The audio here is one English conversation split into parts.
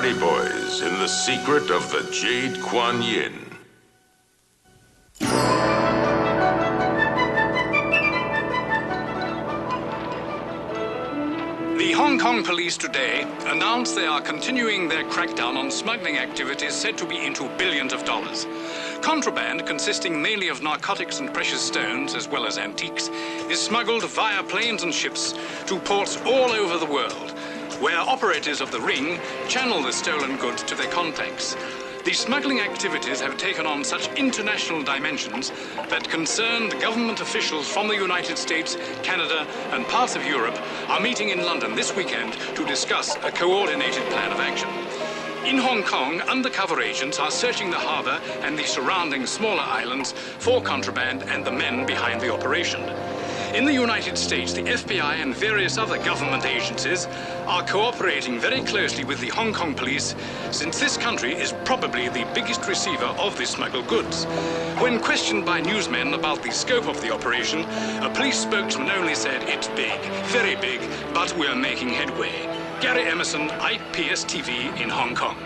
party boys in the secret of the Jade Kwan Yin. The Hong Kong police today announced they are continuing their crackdown on smuggling activities said to be into billions of dollars. Contraband, consisting mainly of narcotics and precious stones, as well as antiques, is smuggled via planes and ships to ports all over the world, where operators of the ring channel the stolen goods to their contacts. The smuggling activities have taken on such international dimensions that concerned government officials from the United States, Canada, and parts of Europe are meeting in London this weekend to discuss a coordinated plan of action. In Hong Kong, undercover agents are searching the harbour and the surrounding smaller islands for contraband and the men behind the operation. In the United States, the FBI and various other government agencies are cooperating very closely with the Hong Kong police, since this country is probably the biggest receiver of the smuggled goods. When questioned by newsmen about the scope of the operation, a police spokesman only said, "It's big, very big, but we're making headway." Gary Emerson, IPS TV in Hong Kong.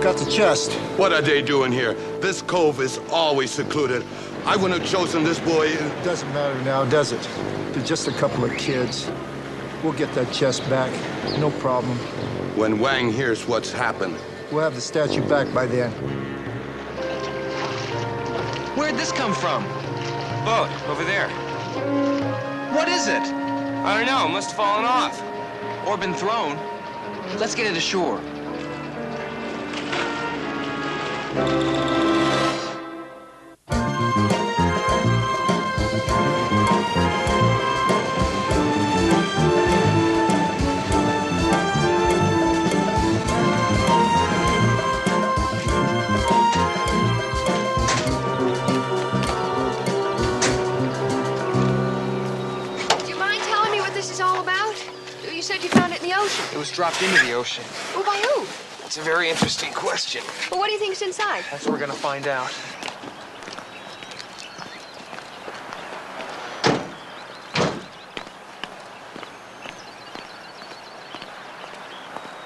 Got the chest. What are they doing here? This cove is always secluded. I wouldn't have chosen this boy. It doesn't matter now, does it? They're just a couple of kids. We'll get that chest back. No problem. When Wang hears what's happened. We'll have the statue back by then. Where'd this come from? Boat, over there. What is it? I don't know, must have fallen off. Or been thrown. Let's get it ashore. It was dropped into the ocean. Well, by who? That's a very interesting question. Well, what do you think's inside? That's what we're gonna find out.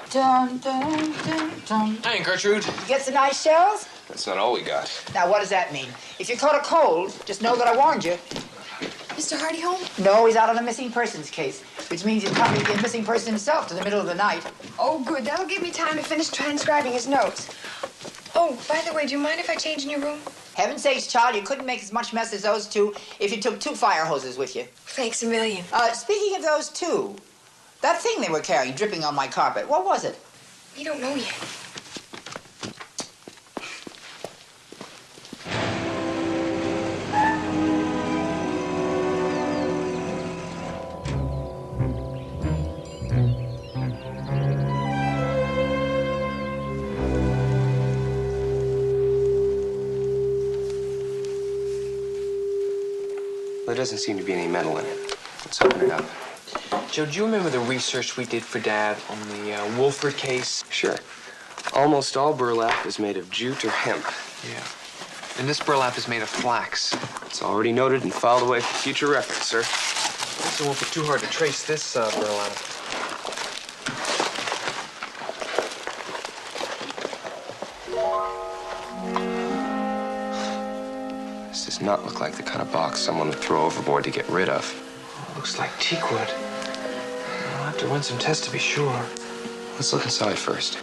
Dun, dun, dun, dun. Hey, Gertrude. You get some nice shells? That's not all we got. Now, what does that mean? If you caught a cold, just know that I warned you. Mr. Hardy home? No, he's out on a missing persons case, which means he'll probably be a missing person himself to the middle of the night. Oh, good. That'll give me time to finish transcribing his notes. Oh, by the way, do you mind if I change in your room? Heaven's sakes, child, you couldn't make as much mess as those two if you took 2 fire hoses with you. Thanks a million. Speaking of those two, that thing they were carrying dripping on my carpet, what was it? We don't know yet. There doesn't seem to be any metal in it. Let's open it up. Joe, do you remember the research we did for Dad on the Wolford case? Sure. Almost all burlap is made of jute or hemp. Yeah. And this burlap is made of flax. It's already noted and filed away for future reference, sir. Also won't be too hard to trace this burlap. This does not look like the kind of box someone would throw overboard to get rid of. Looks like teakwood. I'll have to run some tests to be sure. Let's look inside first.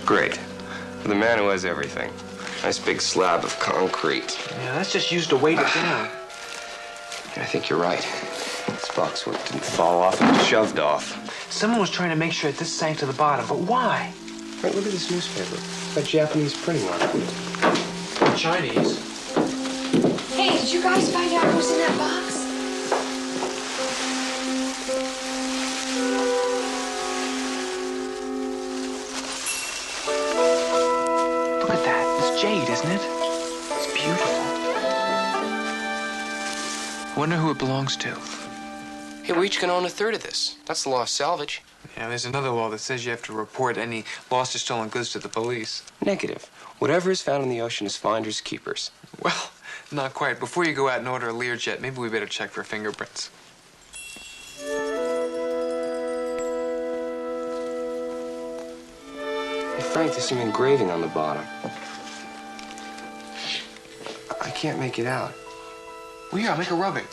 Great. For the man who has everything. Nice big slab of concrete. Yeah, that's just used to weight it down. I think you're right. This boxwood didn't fall off, it was shoved off. Someone was trying to make sure that this sank to the bottom, but why? Right, look at this newspaper. It's got Japanese printing on it. Chinese. Hey, did you guys find out who's in that box? Look at that. It's jade, isn't it? It's beautiful. I wonder who it belongs to. Hey, we each can own a third of this. That's the law of salvage. Yeah, there's another law that says you have to report any lost or stolen goods to the police. Negative. Whatever is found in the ocean is finders keepers. Well, not quite. Before you go out and order a Learjet, maybe we better check for fingerprints. Hey, Frank, there's some engraving on the bottom. I can't make it out. Well, here, I'll make a rubbing.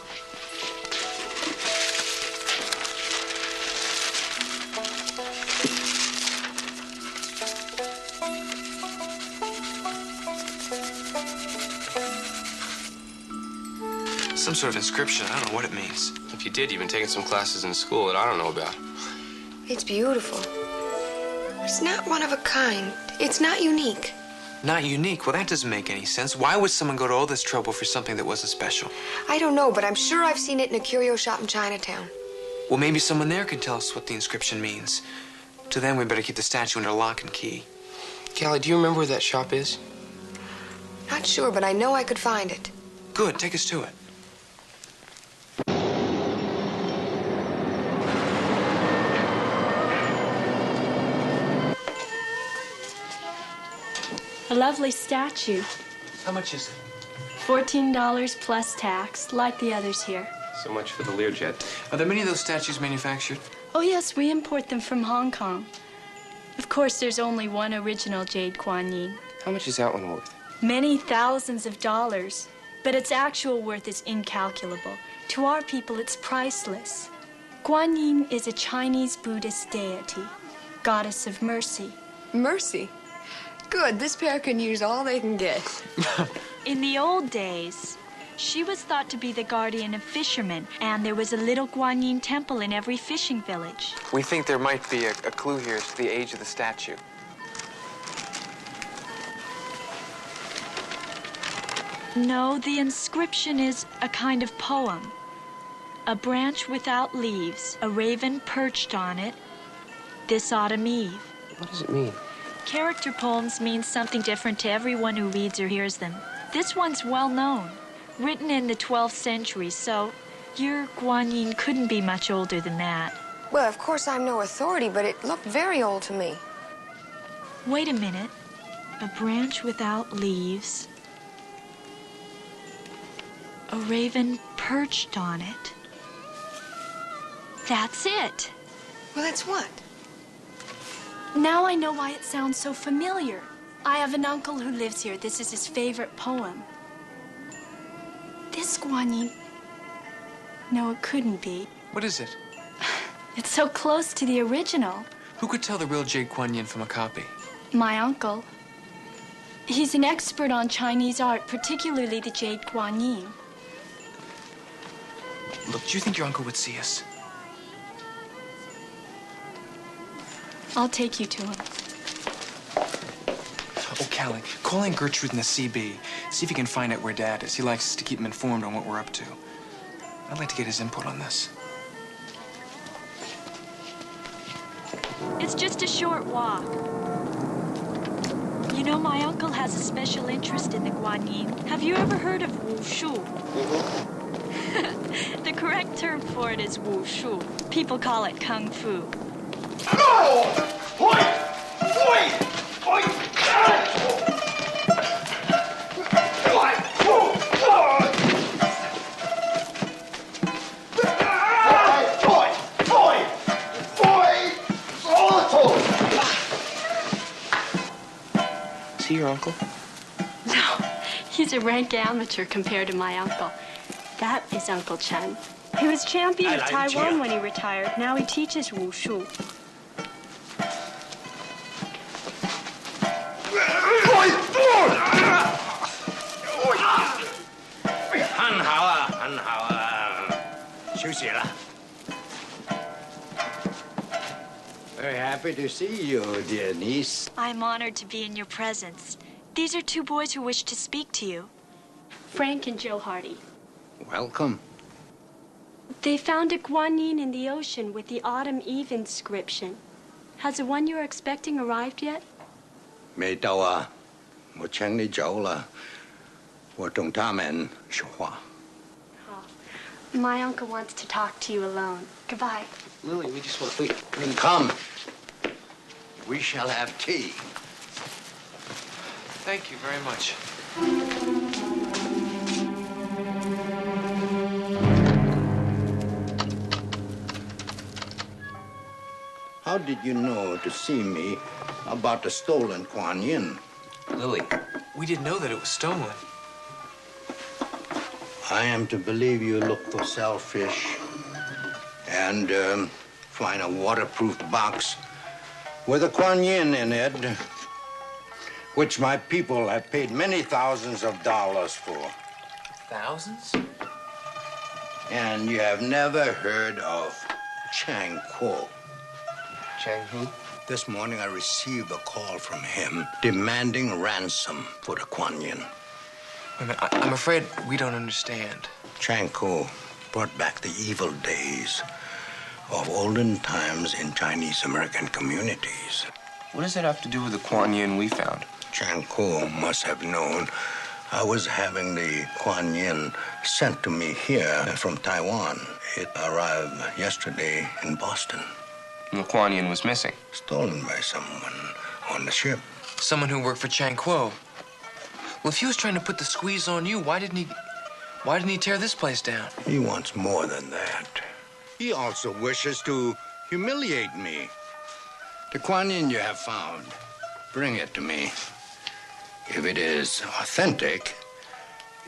Some sort of inscription. I don't know what it means. If you did, you've been taking some classes in school that I don't know about. It's beautiful. It's not one of a kind. It's not unique. Not unique? Well, that doesn't make any sense. Why would someone go to all this trouble for something that wasn't special? I don't know, but I'm sure I've seen it in a curio shop in Chinatown. Well, maybe someone there could tell us what the inscription means. Till then, we better keep the statue under lock and key. Callie, do you remember where that shop is? Not sure, but I know I could find it. Good. Take us to it. A lovely statue. How much is it? $14 plus tax, like the others here. So much for the Learjet. Are there many of those statues manufactured? Oh, yes, we import them from Hong Kong. Of course, there's only one original Jade Kwan Yin. How much is that one worth? Many thousands of dollars, but its actual worth is incalculable. To our people, it's priceless. Guan Yin is a Chinese Buddhist deity, goddess of mercy. Mercy? Good, this pair can use all they can get. In the old days, she was thought to be the guardian of fishermen, and there was a little Guan Yin temple in every fishing village. We think there might be a clue here as to the age of the statue. No, the inscription is a kind of poem. A branch without leaves, a raven perched on it, this autumn eve. What does it mean? Character poems mean something different to everyone who reads or hears them. This one's well known, written in the 12th century, so your Guan Yin couldn't be much older than that. Well, of course I'm no authority, but it looked very old to me. Wait a minute. A branch without leaves. A raven perched on it. That's it. Well, that's what? Now I know why it sounds so familiar. I have an uncle who lives here. This is his favorite poem. This Guan Yin... No, it couldn't be. What is it? It's so close to the original. Who could tell the real Jade Kwan Yin from a copy? My uncle. He's an expert on Chinese art, particularly the Jade Kwan Yin. Look, do you think your uncle would see us? I'll take you to him. Oh, Callie, call Aunt Gertrude in the CB. See if you can find out where Dad is. He likes us to keep him informed on what we're up to. I'd like to get his input on this. It's just a short walk. You know, my uncle has a special interest in the Kwan Yin. Have you ever heard of wushu? The correct term for it is wushu. People call it kung fu. Is he your uncle? No, he's a rank amateur compared to my uncle. That is Uncle Chen. He was champion of Taiwan when he retired. Now he teaches wushu. Very happy to see you, dear niece. I'm honored to be in your presence. These are two boys who wish to speak to you. Frank and Joe Hardy. Welcome. They found a Kwan Yin in the ocean with the Autumn Eve inscription. Has the one you're expecting arrived yet? 没到啊，我请你走了，我同他们说话。My uncle wants to talk to you alone. Goodbye. Lily, we just want... Come. We shall have tea. Thank you very much. How did you know to see me about the stolen Kwan Yin? Lily, we didn't know that it was stolen. I am to believe you look for shellfish and find a waterproof box with a Kwan Yin in it, which my people have paid many thousands of dollars for. Thousands? And you have never heard of Chang Kuo. Chang who? This morning I received a call from him demanding ransom for the Kwan Yin. Wait a minute, I'm afraid we don't understand. Chang Kuo brought back the evil days of olden times in Chinese American communities. What does that have to do with the Kwan Yin we found? Chang Kuo must have known I was having the Kwan Yin sent to me here from Taiwan. It arrived yesterday in Boston. And the Kwan Yin was missing. Stolen by someone on the ship. Someone who worked for Chang Kuo. Well, if he was trying to put the squeeze on you, why didn't he tear this place down? He wants more than that. He also wishes to humiliate me. The Kwan Yin you have found, bring it to me. If it is authentic,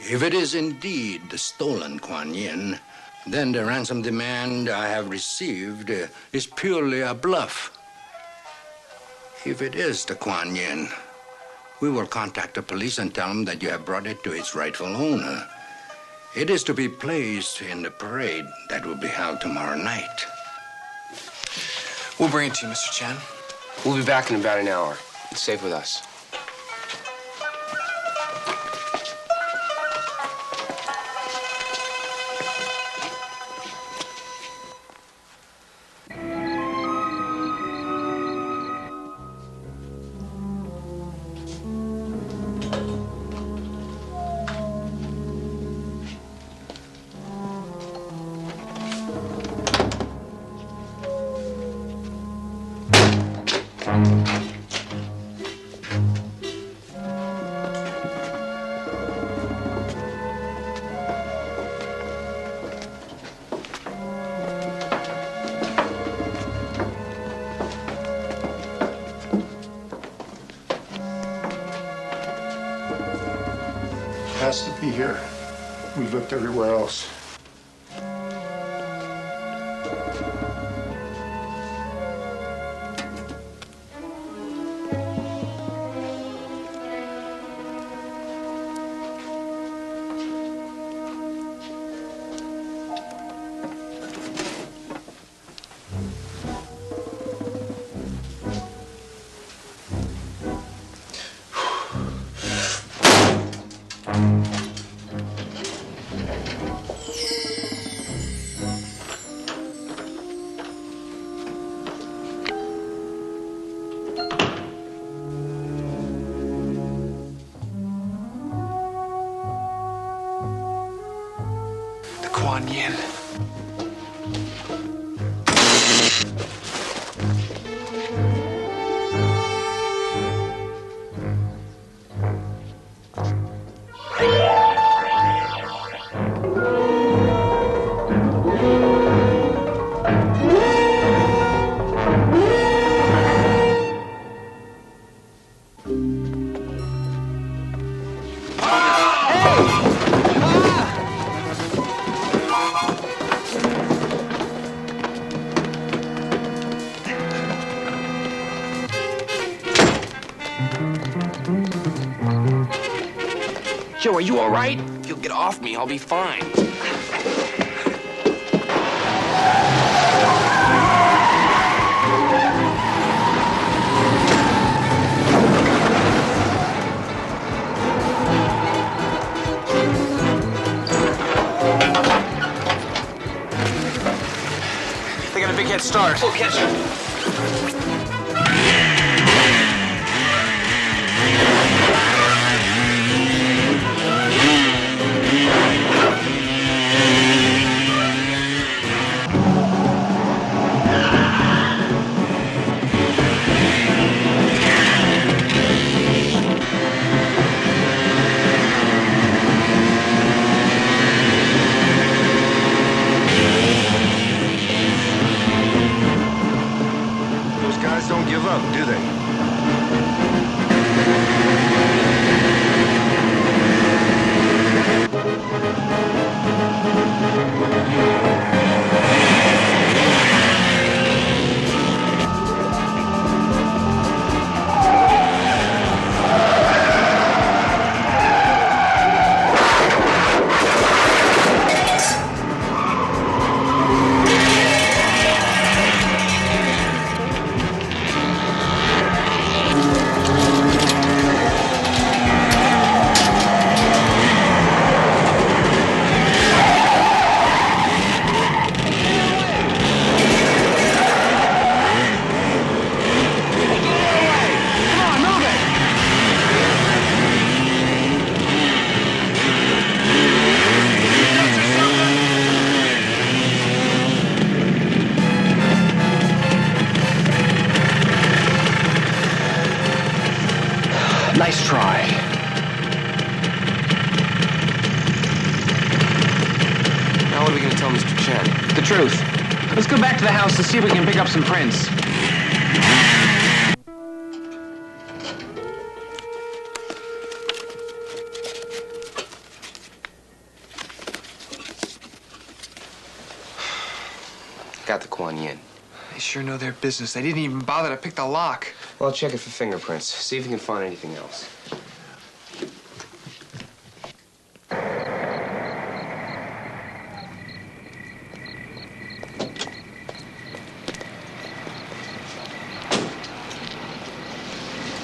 if it is indeed the stolen Kwan Yin, then the ransom demand I have received is purely a bluff. If it is the Kwan Yin, we will contact the police and tell them that you have brought it to its rightful owner. It is to be placed in the parade that will be held tomorrow night. We'll bring it to you, Mr. Chen. We'll be back in about an hour. It's safe with us. Has to be here. We looked everywhere else. Kwan Yin. Joe, are you all right? If you'll get off me, I'll be fine. They got a big head start. We'll catch him. Those guys don't give up, do they? Nice try. Now what are we gonna tell Mr. Chen? The truth. Let's go back to the house and see if we can pick up some prints. Got the Kwan Yin. They sure know their business. They didn't even bother to pick the lock. Well, I'll check it for fingerprints. See if you can find anything else.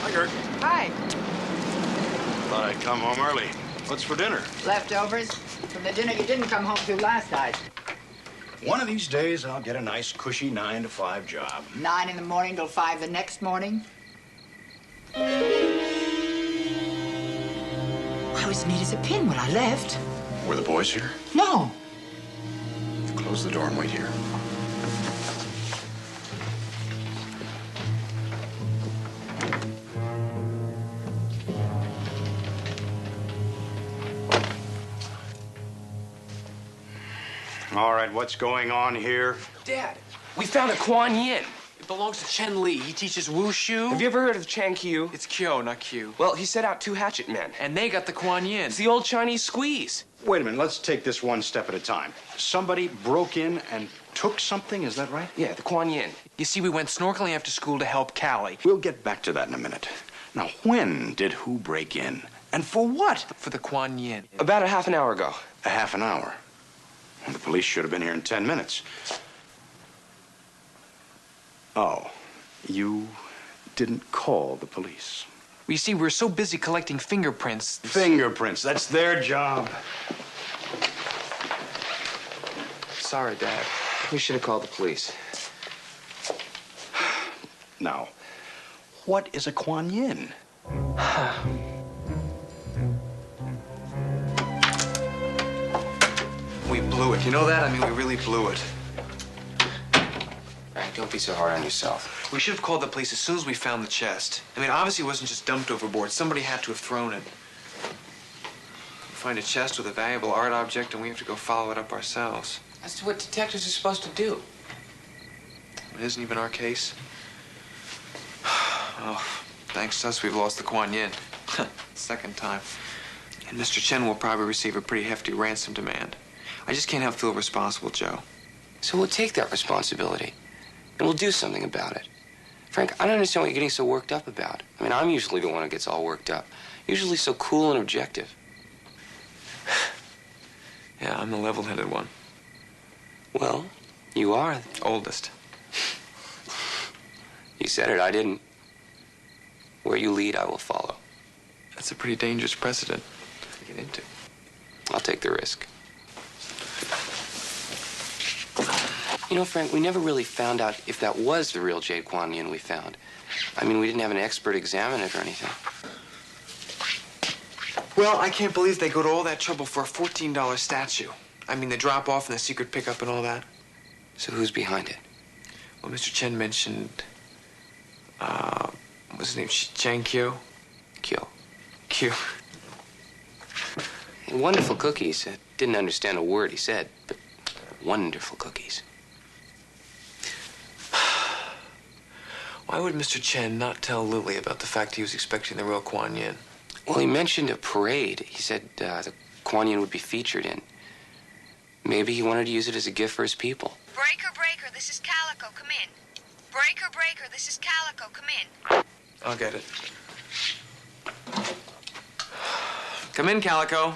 Hi, Gert. Hi. Thought I'd come home early. What's for dinner? Leftovers from the dinner you didn't come home to last night. One of these days, I'll get a nice, cushy 9-to-5 job. 9 in the morning till 5 the next morning. I was neat as a pin when I left. Were the boys here? No. Close the door and wait here. All right, what's going on here? Dad, we found a Kwan Yin. It belongs to Chen Li. He teaches wushu. Have you ever heard of Chan Qiu? It's Kyo, not Q. Well, he set out 2 hatchet men. And they got the Kwan Yin. It's the old Chinese squeeze. Wait a minute, let's take this one step at a time. Somebody broke in and took something, is that right? Yeah, the Kwan Yin. You see, we went snorkeling after school to help Callie. We'll get back to that in a minute. Now, when did who break in? And for what? For the Kwan Yin. About a half an hour ago. A half an hour. Well, the police should have been here in 10 minutes. Oh, you didn't call the police. Well, you see, we were so busy collecting fingerprints. Fingerprints, that's their job. Sorry, Dad. We should have called the police. Now, what is a Kwan Yin? We blew blew it. You know that? I mean, we really blew it. Frank, don't be so hard on yourself. We should have called the police as soon as we found the chest. I mean, obviously it wasn't just dumped overboard. Somebody had to have thrown it. We find a chest with a valuable art object, and we have to go follow it up ourselves. That's what detectives are supposed to do. It isn't even our case. Oh, thanks to us, we've lost the Kwan Yin. Second time. And Mr. Chen will probably receive a pretty hefty ransom demand. I just can't help feel responsible, Joe. So we'll take that responsibility, and we'll do something about it. Frank, I don't understand what you're getting so worked up about. I mean, I'm usually the one who gets all worked up. Usually so cool and objective. Yeah, I'm the level-headed one. Well, you are. Oldest. You said it, I didn't. Where you lead, I will follow. That's a pretty dangerous precedent to get into. I'll take the risk. You know, Frank, we never really found out if that was the real Jade Kwan Yin we found. I mean, we didn't have an expert examine it or anything. Well, I can't believe they go to all that trouble for a $14 statue. I mean, the drop-off and the secret pickup and all that. So who's behind it? Well, Mr. Chen mentioned, what was his name? Chang Kyo? Kyo. Q. Wonderful cookies. Didn't understand a word he said, but wonderful cookies. Why would Mr. Chen not tell Lily about the fact he was expecting the real Kwan Yin? Well, he mentioned a parade. He said the Kwan Yin would be featured in. Maybe he wanted to use it as a gift for his people. Breaker, Breaker, this is Calico. Come in. Breaker, Breaker, this is Calico. Come in. I'll get it. Come in, Calico.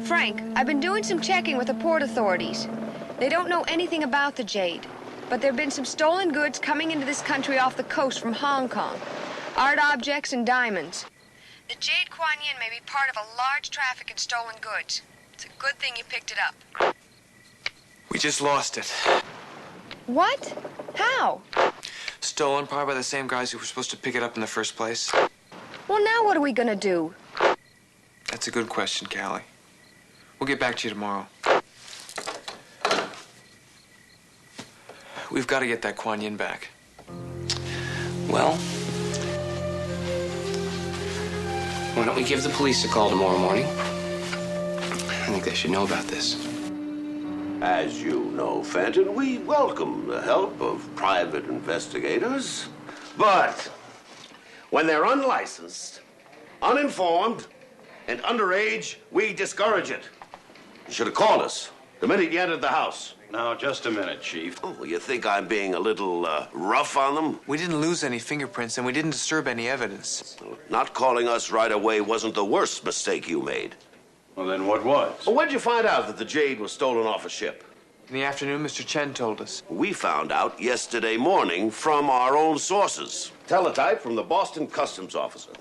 Frank, I've been doing some checking with the port authorities. They don't know anything about the jade, but there have been some stolen goods coming into this country off the coast from Hong Kong. Art objects and diamonds. The Jade Kwan Yin may be part of a large traffic in stolen goods. It's a good thing you picked it up. We just lost it. What? How? Stolen, probably by the same guys who were supposed to pick it up in the first place. Well, now what are we gonna do? That's a good question, Callie. We'll get back to you tomorrow. We've got to get that Kwan Yin back. Well, why don't we give the police a call tomorrow morning? I think they should know about this. As you know, Fenton, we welcome the help of private investigators. But when they're unlicensed, uninformed, and underage, we discourage it. You should have called us the minute you entered the house. Now, just a minute, Chief. Oh, you think I'm being a little rough on them? We didn't lose any fingerprints, and we didn't disturb any evidence. Not calling us right away wasn't the worst mistake you made. Well, then what was? Well, when'd you find out that the jade was stolen off a ship? In the afternoon, Mr. Chen told us. We found out yesterday morning from our own sources. Teletype from the Boston Customs officer.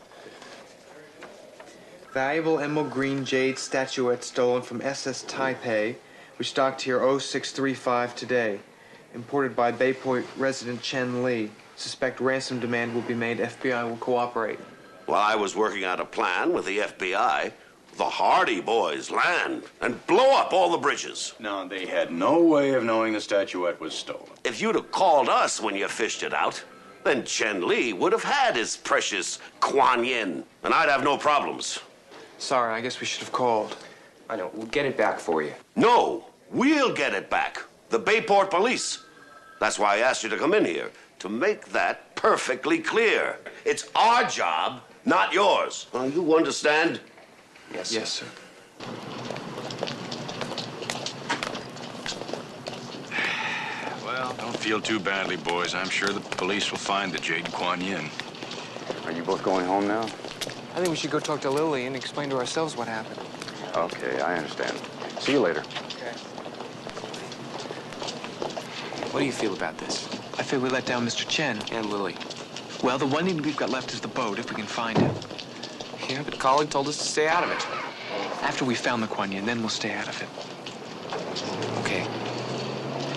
Valuable emerald green jade statuette stolen from SS Taipei, which docked here 0635 today. Imported by Bayport resident Chen Li. Suspect ransom demand will be made. FBI will cooperate. Well, I was working out a plan with the FBI. The Hardy Boys land and blow up all the bridges. Now, they had no way of knowing the statuette was stolen. If you'd have called us when you fished it out, then Chen Li would have had his precious Kwan Yin, and I'd have no problems. Sorry, I guess we should have called. I know. We'll get it back for you. No, we'll get it back. The Bayport police. That's why I asked you to come in here, to make that perfectly clear. It's our job, not yours. You understand? Yes, yes, sir. Well, don't feel too badly, boys. I'm sure the police will find the Jade Kwan Yin. Are you both going home now? I think we should go talk to Lily and explain to ourselves what happened. Okay, I understand. See you later. Okay. What do you feel about this? I feel we let down Mr. Chen. And Lily. Well, the one thing we've got left is the boat, if we can find it. Yeah, but colleague told us to stay out of it. After we found the Kwan Yin, then we'll stay out of it. Okay.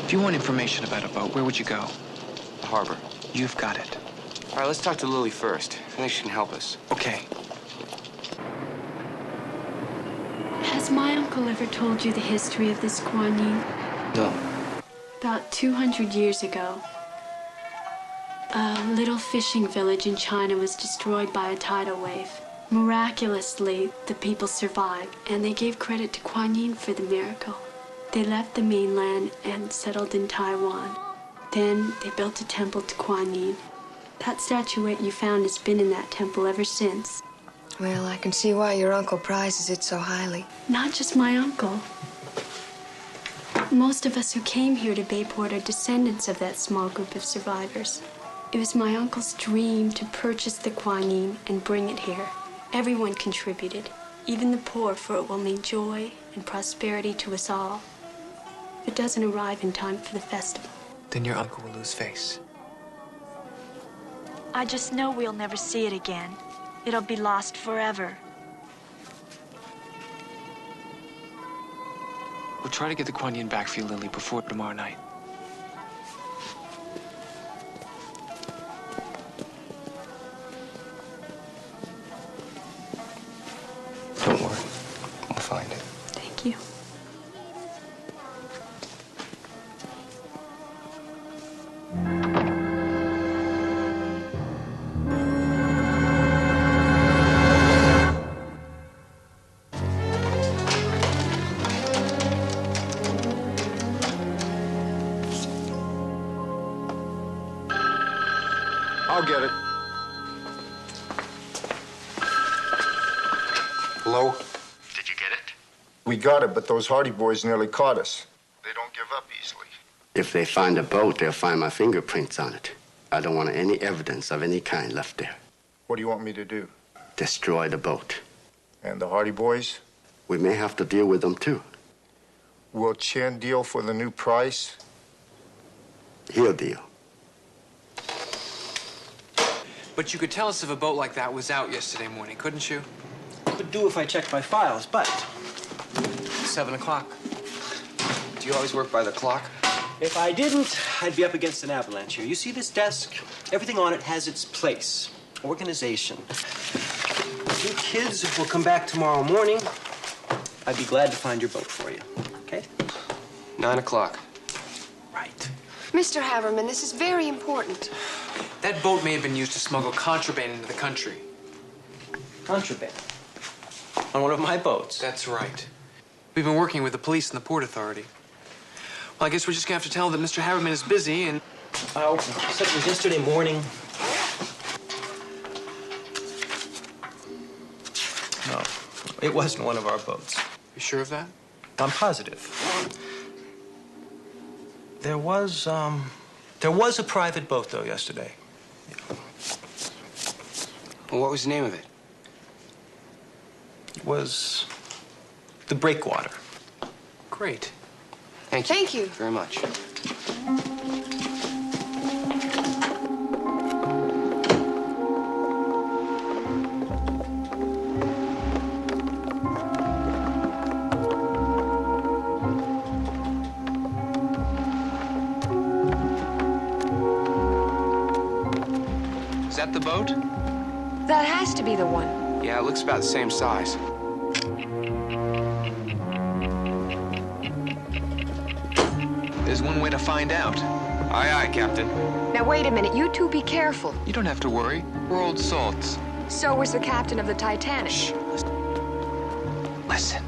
If you want information about a boat, where would you go? The harbor. You've got it. All right, let's talk to Lily first. I think she can help us. Okay. Has Has my uncle ever told you the history of this Kwan Yin? No. About 200 years ago, a little fishing village in China was destroyed by a tidal wave. Miraculously, the people survived, and they gave credit to Kwan Yin for the miracle. They left the mainland and settled in Taiwan. Then they built a temple to Kwan Yin. That statuette you found has been in that temple ever since. Well, I can see why your uncle prizes it so highly. Not just my uncle. Most of us who came here to Bayport are descendants of that small group of survivors. It was my uncle's dream to purchase the Kwan Yin and bring it here. Everyone contributed, even the poor, for it will mean joy and prosperity to us all. If it doesn't arrive in time for the festival, Then your uncle will lose face. I just know we'll never see it again. It'll be lost forever. We'll try to get the Kwan Yin back for you, Lily, before tomorrow night. Don't worry. We'll find it. thank you. I'll get it. Hello? Did you get it? We got it, but those Hardy boys nearly caught us. They don't give up easily. If they find a boat, they'll find my fingerprints on it. I don't want any evidence of any kind left there. What do you want me to do? Destroy the boat. And the Hardy boys? We may have to deal with them, too. Will Chen deal for the new price? He'll deal. But you could tell us if a boat like that was out yesterday morning, couldn't you? Could do if I checked my files, but 7 o'clock. Do you always work by the clock? if I didn't, I'd be up against an avalanche here. You see this desk? Everything on it has its place. Organization. You kids will come back tomorrow morning. I'd be glad to find your boat for you. Okay? 9 o'clock. Right. Mr. Haverman, this is very important. That boat may have been used to smuggle contraband into the country. Contraband? On one of my boats? That's right. We've been working with the police and the Port Authority. Well, I guess we're just gonna have to tell them that Mr. Haverman is busy and... Oh, said it was yesterday morning. No, it wasn't one of our boats. You sure of that? I'm positive. There was a private boat, though, yesterday. Well, what was the name of it? It was the Breakwater. Great. Thank you. Thank you. Very much. Is that the boat? That has to be the one. Yeah, it looks about the same size. There's one way to find out. Aye, aye, Captain. Now, wait a minute. You two be careful. You don't have to worry. We're old salts. So was the captain of the Titanic. Shh. Listen.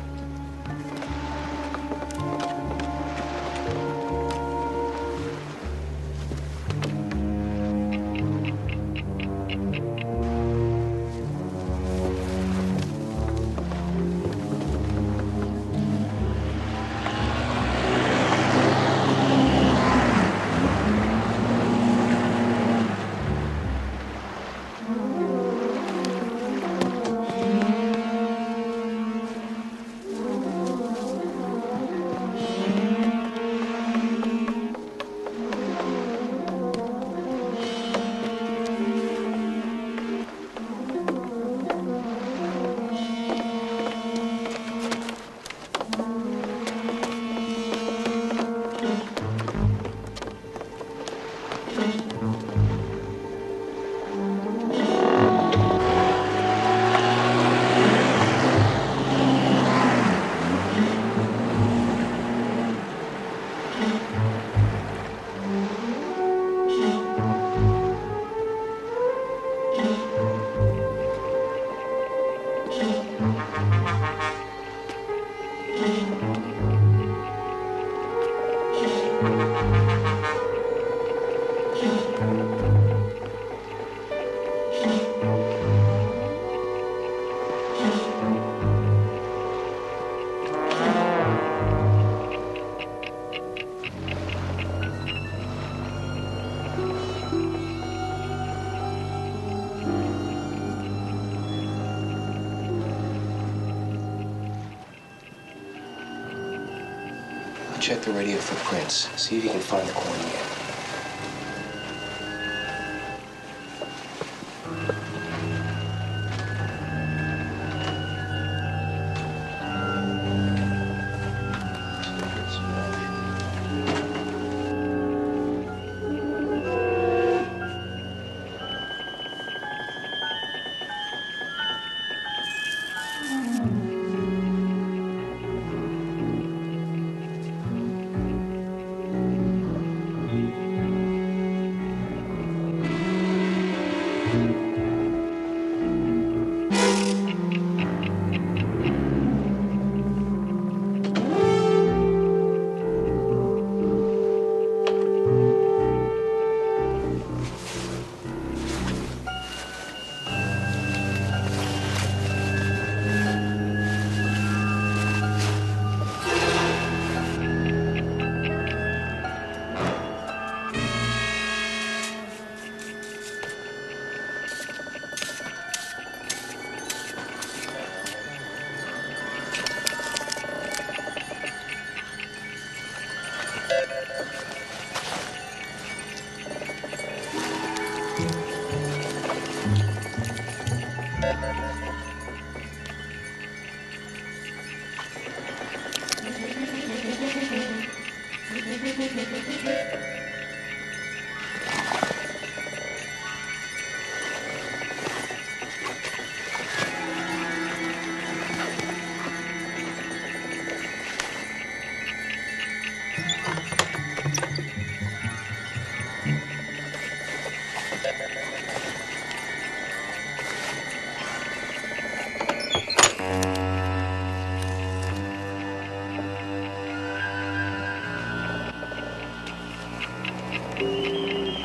Check the radio for prints. See if you can find the Kwan Yin.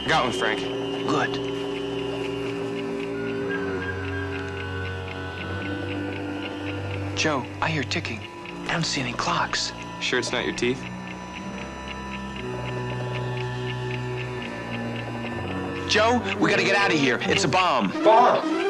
Got one, Frank. Good. Joe, I hear ticking. I don't see any clocks. Sure it's not your teeth? Joe, we gotta get out of here. It's a bomb. Bomb!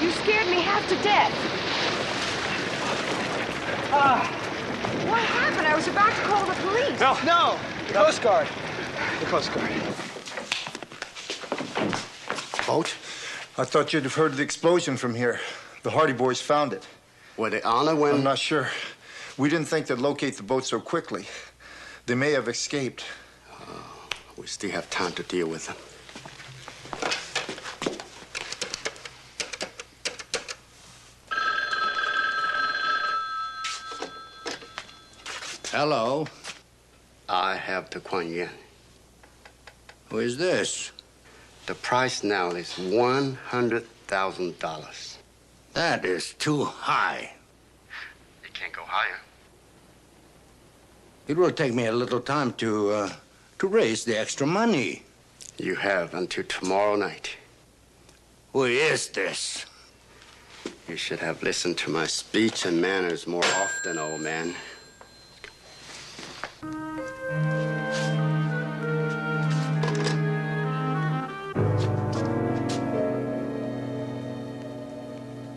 You scared me half to death. What happened? I was about to call the police. No! The Coast Guard. The Coast Guard. Boat? I thought you'd have heard the explosion from here. The Hardy Boys found it. Were they on it when... I'm not sure. We didn't think they'd locate the boat so quickly. They may have escaped. We still have time to deal with them. Hello. I have the Kwan Yin. Who is this? The price now is $100,000. That is too high. It can't go higher. It will take me a little time to raise the extra money. You have until tomorrow night. Who is this? You should have listened to my speech and manners more often, old man.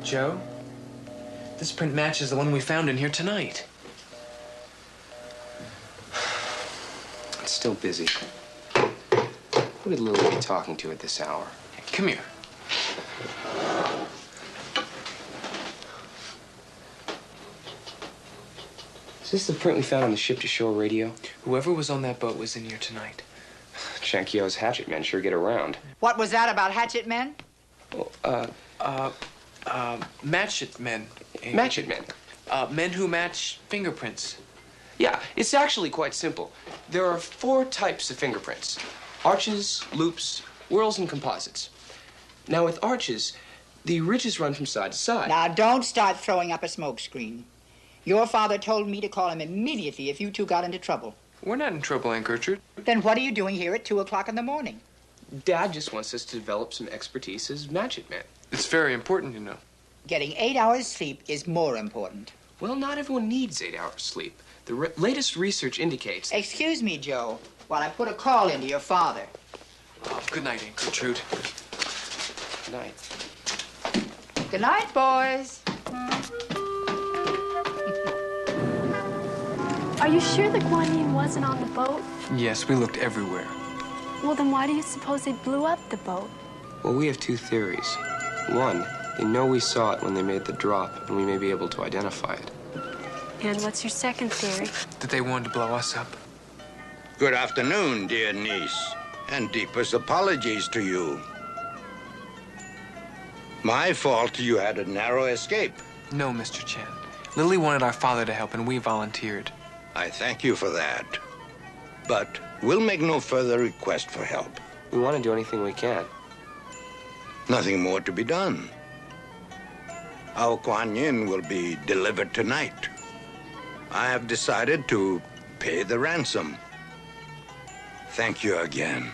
Joe, This print matches the one we found in here tonight. It's still busy. Who would Lily be talking to at this hour? Come here. Is this the print we found on the ship-to-shore radio? Whoever was on that boat was in here tonight. Chankyo's hatchet men sure get around. What was that about hatchet men? Well, Matchet men. matchet men. Men who match fingerprints. Yeah, it's actually quite simple. There are 4 types of fingerprints. Arches, loops, whorls, and composites. Now, with arches, the ridges run from side to side. Now, don't start throwing up a smokescreen. Your father told me to call him immediately if you two got into trouble. We're not in trouble, Aunt Gertrude. Then what are you doing here at 2 o'clock in the morning? Dad just wants us to develop some expertise as matchet men. It's very important, you know. Getting 8 hours sleep is more important. Well, not everyone needs 8 hours sleep. The latest research indicates... Excuse me, Joe, while I put a call into your father. Oh, good night, Aunt Gertrude. Good night. Good night, boys. Are you sure the Kwan Yin wasn't on the boat? Yes, we looked everywhere. Well, then why do you suppose they blew up the boat? Well, we have 2 theories. One, they know we saw it when they made the drop, and we may be able to identify it. And what's your second theory? That they wanted to blow us up. Good afternoon, dear niece, and deepest apologies to you. My fault you had a narrow escape. No, Mr. Chan. Lily wanted our father to help, and we volunteered. I thank you for that. But we'll make no further request for help. We want to do anything we can. Nothing more to be done. Our Kwan Yin will be delivered tonight. I have decided to pay the ransom. Thank you again.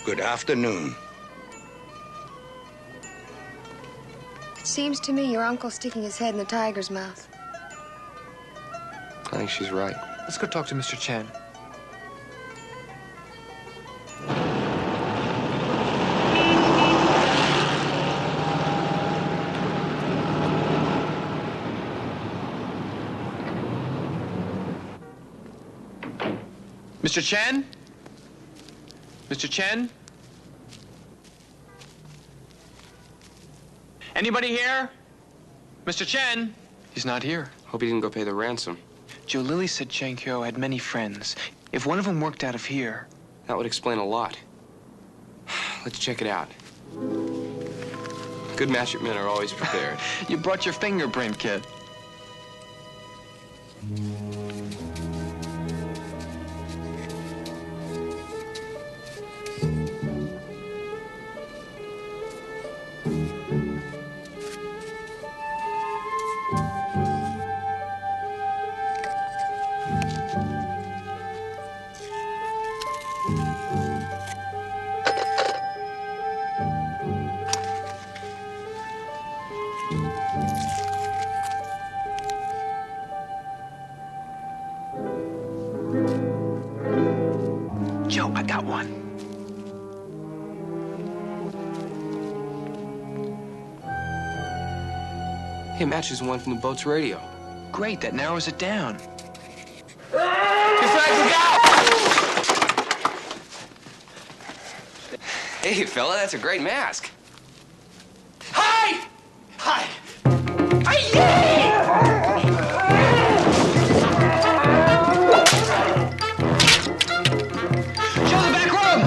Good afternoon. It seems to me your uncle's sticking his head in the tiger's mouth. I think she's right. Let's go talk to Mr. Chan. Mr. Chan? Mr. Chan? Anybody here? Mr. Chen? He's not here. Hope he didn't go pay the ransom. Joe, Lily said Chankyo had many friends. If one of them worked out of here... That would explain a lot. Let's check it out. Good matchet men are always prepared. You brought your fingerprint kit. Joe, I got one. It matches one from the boat's radio. Great, that narrows it down. Hey, fella, that's a great mask. Hi! Hi! Joe, the back room!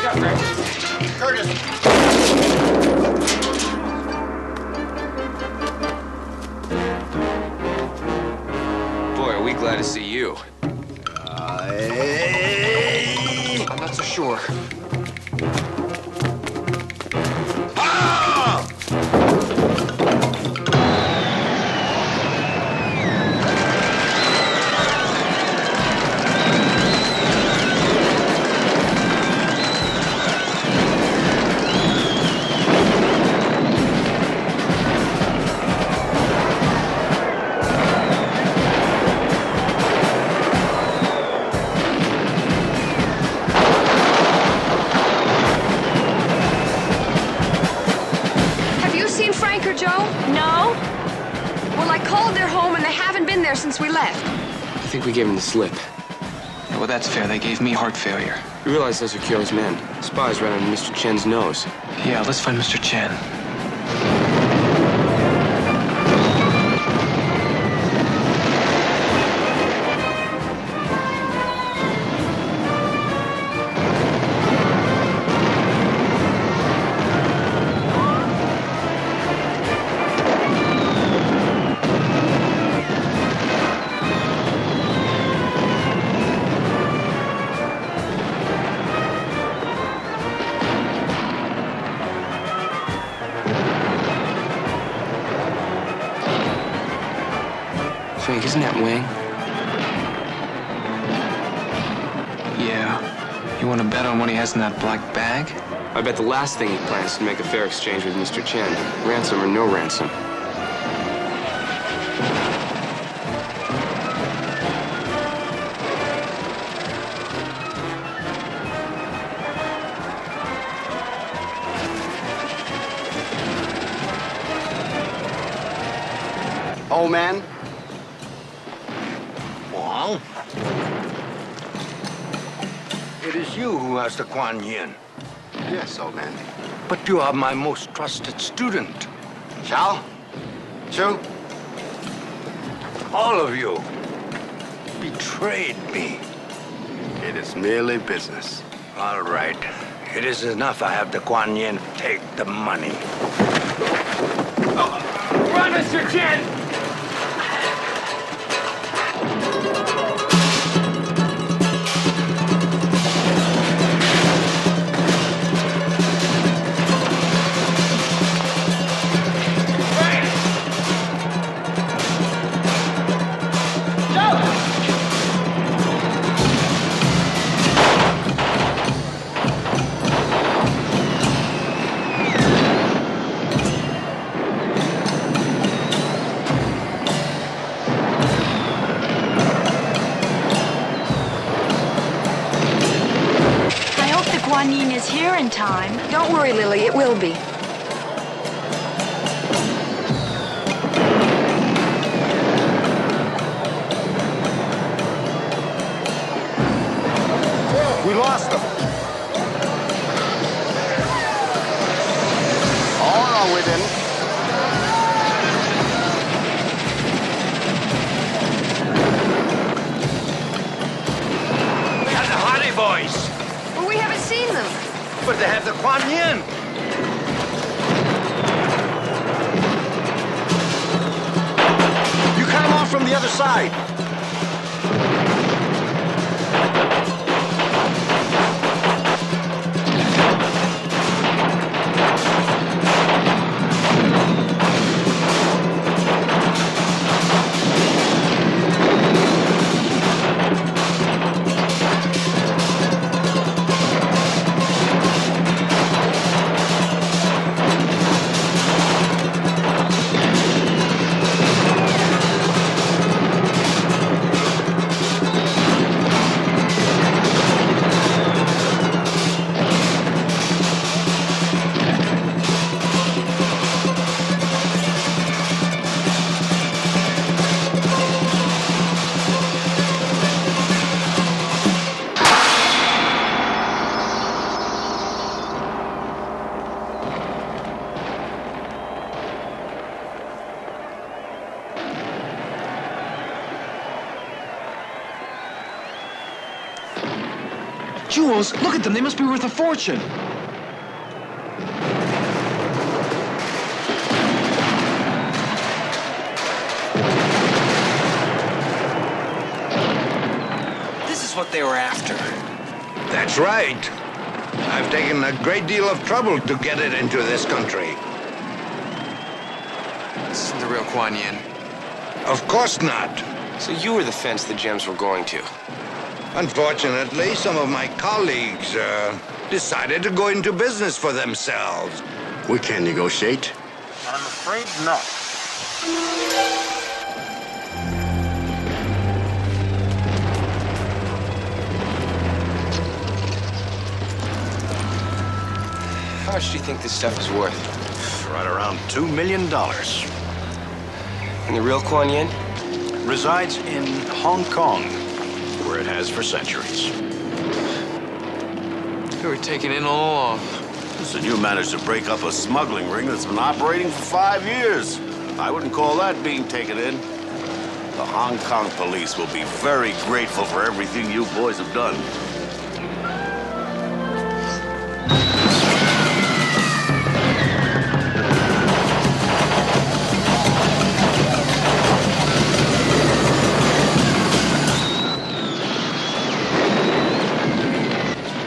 Yeah, Frank. Curtis. Boy, are we glad to see you. I'm not so sure. here, Joe? No? Well, I called their home and they haven't been there since we left. I think we gave them the slip. Yeah, well, that's fair. They gave me heart failure. You realize those are Kyo's men. Spies right under Mr. Chen's nose. Yeah, let's find Mr. Chen. Frank, isn't that Wang? Yeah. You want to bet on what he has in that black bag? I bet the last thing he plans is to make a fair exchange with Mr. Chen. Ransom or no ransom. Old man? Wang? It is you who has the Kwan Yin. Yes, old man. But you are my most trusted student. Xiao? Chu? All of you betrayed me. It is merely business. All right. It is enough I have the Kwan Yin. Take the money. Run, Mr. Chen! Kwan Yin is here in time. Don't worry, Lily, it will be. We lost them. Oh, no, we didn't. We have the Hardy Boys. But we haven't seen them. But they have the Kwan Yin. You cut them off from the other side. Jewels, look at them. They must be worth a fortune. This is what they were after. That's right. I've taken a great deal of trouble to get it into this country. This isn't the real Kwan Yin. Of course not. So you were the fence the gems were going to. Unfortunately, some of my colleagues decided to go into business for themselves. We can't negotiate. I'm afraid not. How much do you think this stuff is worth? Right around around $2 million. And the real Kwan Yin? Resides in Hong Kong, where it has for centuries. We were taken in all along. Listen, you managed to break up a smuggling ring that's been operating for 5 years. I wouldn't call that being taken in. The Hong Kong police will be very grateful for everything you boys have done.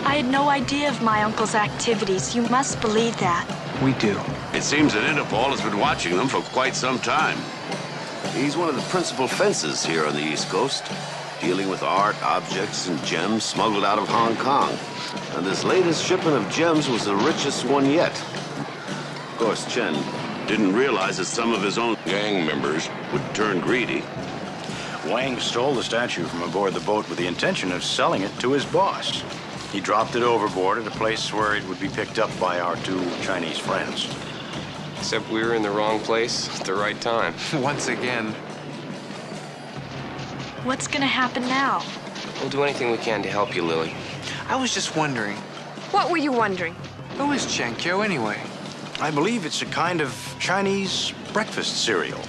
I had no idea of my uncle's activities. You must believe that. We do. It seems that Interpol has been watching them for quite some time. He's one of the principal fences here on the East Coast, dealing with art, objects, and gems smuggled out of Hong Kong. And this latest shipment of gems was the richest one yet. Of course, Chen didn't realize that some of his own gang members would turn greedy. Wang stole the statue from aboard the boat with the intention of selling it to his boss. He dropped it overboard at a place where it would be picked up by our 2 Chinese friends. Except we were in the wrong place at the right time. Once again. What's gonna happen now? We'll do anything we can to help you, Lily. I was just wondering, What were you wondering? who is Chenkyo anyway? I believe it's a kind of Chinese breakfast cereal.